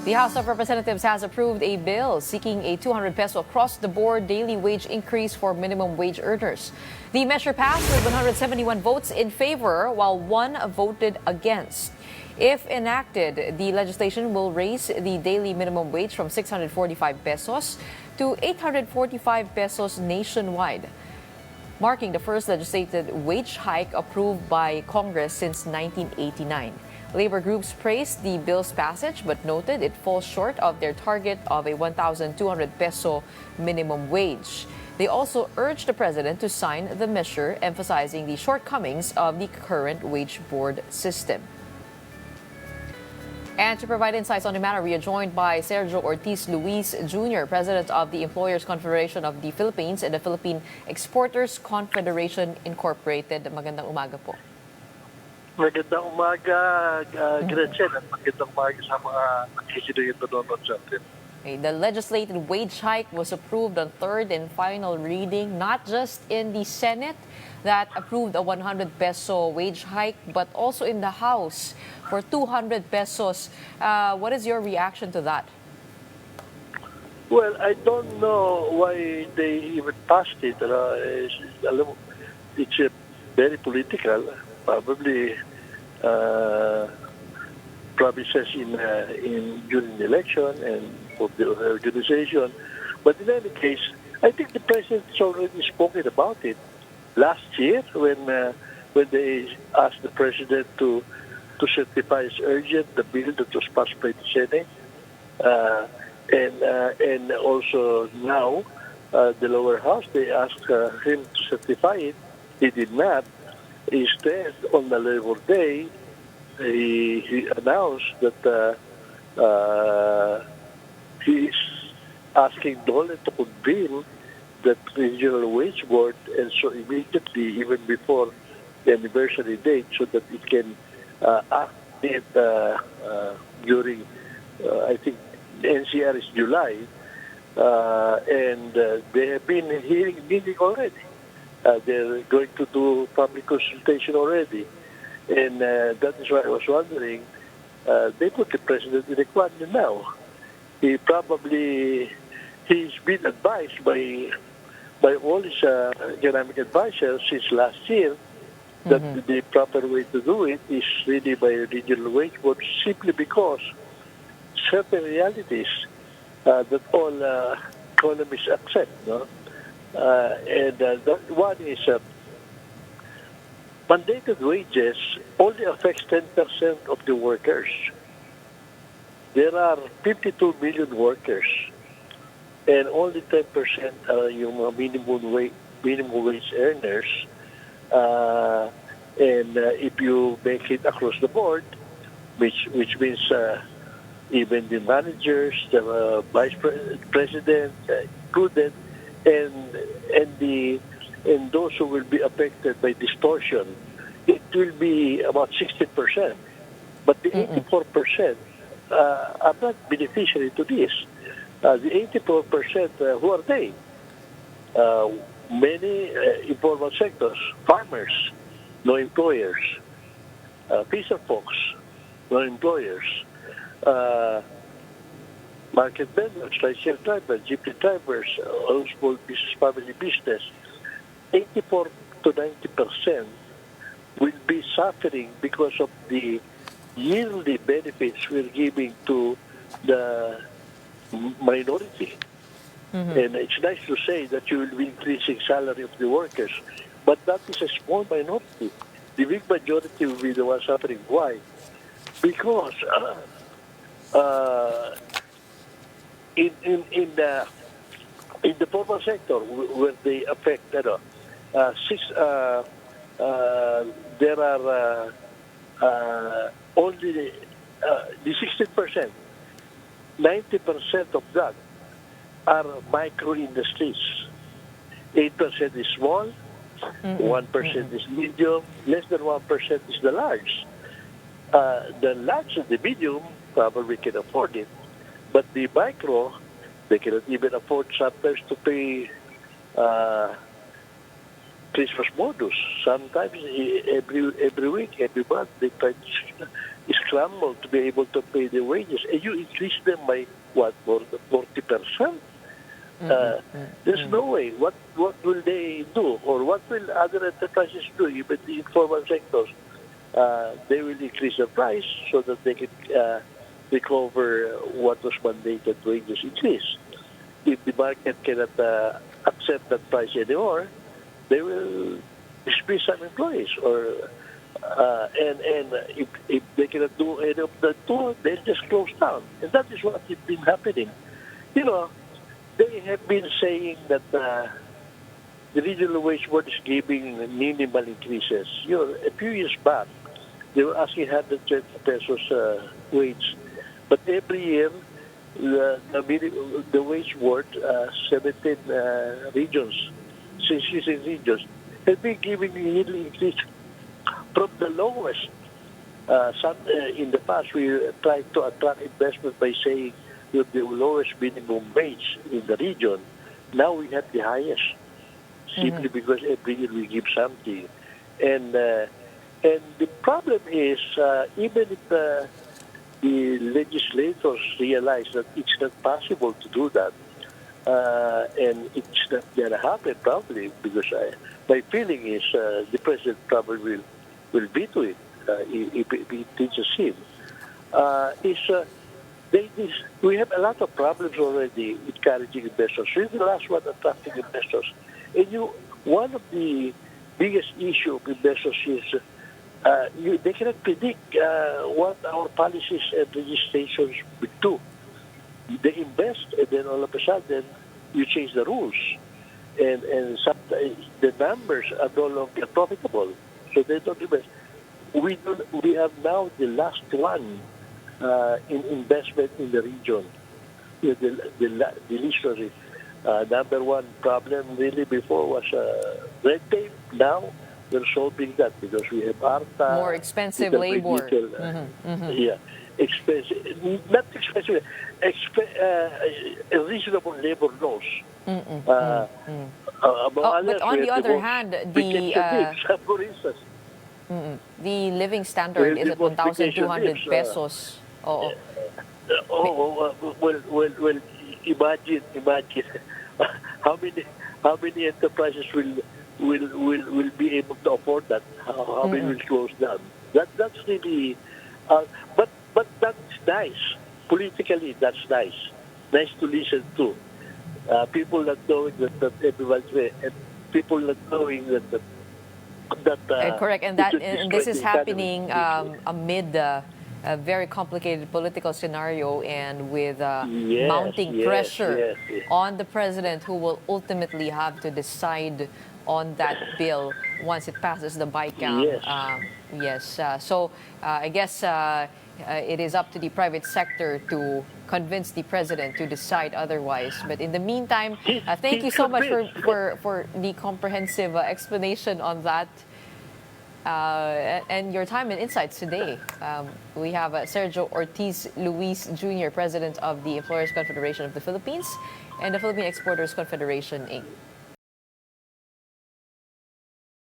The House of Representatives has approved a bill seeking a 200 peso across-the-board daily wage increase for minimum wage earners. The measure passed with 171 votes in favor, while one voted against. If enacted, the legislation will raise the daily minimum wage from 645 pesos to 845 pesos nationwide, marking the first legislated wage hike approved by Congress since 1989. Labor groups praised the bill's passage but noted it falls short of their target of a 1,200 peso minimum wage. They also urged the president to sign the measure, emphasizing the shortcomings of the current wage board system. And to provide insights on the matter, we are joined by Sergio Ortiz-Luis Jr., President of the Employers Confederation of the Philippines and the Philippine Exporters Confederation Incorporated. Magandang umaga po. Magandang umaga, Gretchen, at magandang umaga sa mga nakikinig at nanonood sa atin. The legislated wage hike was approved on third and final reading, not just in the Senate that approved a 100 peso wage hike, but also in the House for 200 pesos. What is your reaction to that? Well, I don't know why they even passed it. It's very political. Probably promises during the election and of the organization. But in any case, I think the president's already spoken about it last year when they asked the president to certify as urgent the bill that was passed by the Senate, and also now the lower house, they asked him to certify it. He did not. Instead, on the Labor Day, he announced that he is asking DOLE to convene the regional wage board, and so immediately, even before the anniversary date, so that it can act it during, I think, the NCR is July, and they have been meeting already. They're going to do public consultation already. And that is why I was wondering, they put the president in a quandary now. He's been advised by all his economic advisors since last year that the proper way to do it is really by a regional wage board, simply because certain realities that all economists accept, no? And that one is mandated wages only affects 10% of the workers. There are 52 million workers, and only 10% are yung minimum wage earners. And if you make it across the board, which means even the managers, the vice president included, and those who will be affected by distortion, it will be about 60%. But the 84% are not beneficiary to this. The 84%, who are they? Many informal sectors, farmers, no employers, fisher folks, no employers, market vendors, tricycle drivers, jeepney drivers, all small business, family business, 84 to 90% will be suffering because of the yearly benefits we're giving to the minority. And it's nice to say that you will be increasing salary of the workers, but that is a small minority. The big majority will be the ones suffering. Why? Because in the formal sector, where they affect, there are only the 16%, 90% of that are micro industries. 8% is small, 1% is medium, less than 1% is the large. The large and the medium probably can afford it, but the micro, they cannot even afford sometimes to pay Christmas bonus. Sometimes every week, every month, they try scramble to be able to pay the wages, and you increase them by what, more than 40%? There's no way. What will they do, or what will other enterprises do? Even the informal sectors, they will increase the price so that they can recover what was mandated wages increase. If the market cannot accept that price anymore, they will dismiss some employees, or and if they cannot do any of the two, they'll just close down. And that is what has been happening. You know, they have been saying that the regional wage board is giving minimal increases. You know, a few years back, they were asking 120 pesos wage, but every year the wage board, 17 regions, 16 regions, have been giving a yearly increase from the lowest. In the past, we tried to attract investment by saying we have the lowest minimum wage in the region. Now we have the highest, simply because every year we give something. And the problem is, even if the legislators realize that it's not possible to do that, and it's not going to happen probably, because my feeling is the president probably will veto it if it reaches him. We have a lot of problems already encouraging investors. We're the last one attracting investors. And one of the biggest issue of investors is they cannot predict what our policies and legislations will do. They invest, and then all of a sudden you change the rules, and sometimes the numbers are no longer profitable, so they don't invest. We are now the last one in investment in the region. The least of it. Number one problem really before was red tape. Now we're solving that because we have ARTA. More expensive labor. Yeah, expensive. Not expensive. Reasonable labor laws. But on the other hand, for instance, the living standard is at 1,200 pesos. Well, imagine how many enterprises will be able to afford that? How many will close down? That's really, but that's nice. Politically, that's nice. Nice to listen to. People not knowing that everyone's way, and people not knowing that correct, and this is happening amid a very complicated political scenario, and with mounting pressure on the president, who will ultimately have to decide on that bill once it passes the BICAM. So I guess it is up to the private sector to convince the president to decide otherwise. But in the meantime, thank you so much for the comprehensive explanation on that. And your time and insights today. We have Sergio Ortiz-Luis Jr., President of the Employers Confederation of the Philippines and the Philippine Exporters Confederation, Inc.